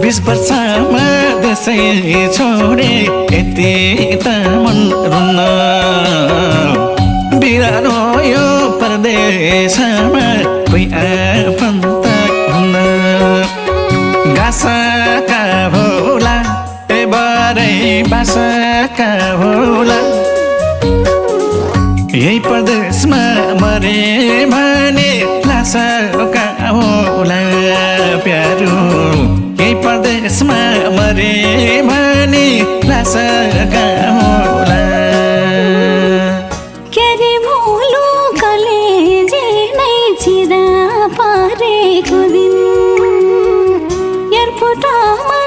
20 वर्षमा देशै छोडे यति त मन रुन्न बिरानो यो परदेशमा कोही आफन्त हुन्न घाँसका होला बरै बाँसका होला यही परदेशमा मरे भने लासका होला प्यारो यही परदेशमा मरे भने लासका होला क्यारे भोलु कलेजे नै चिरा परेको दिन एयरपोर्टमा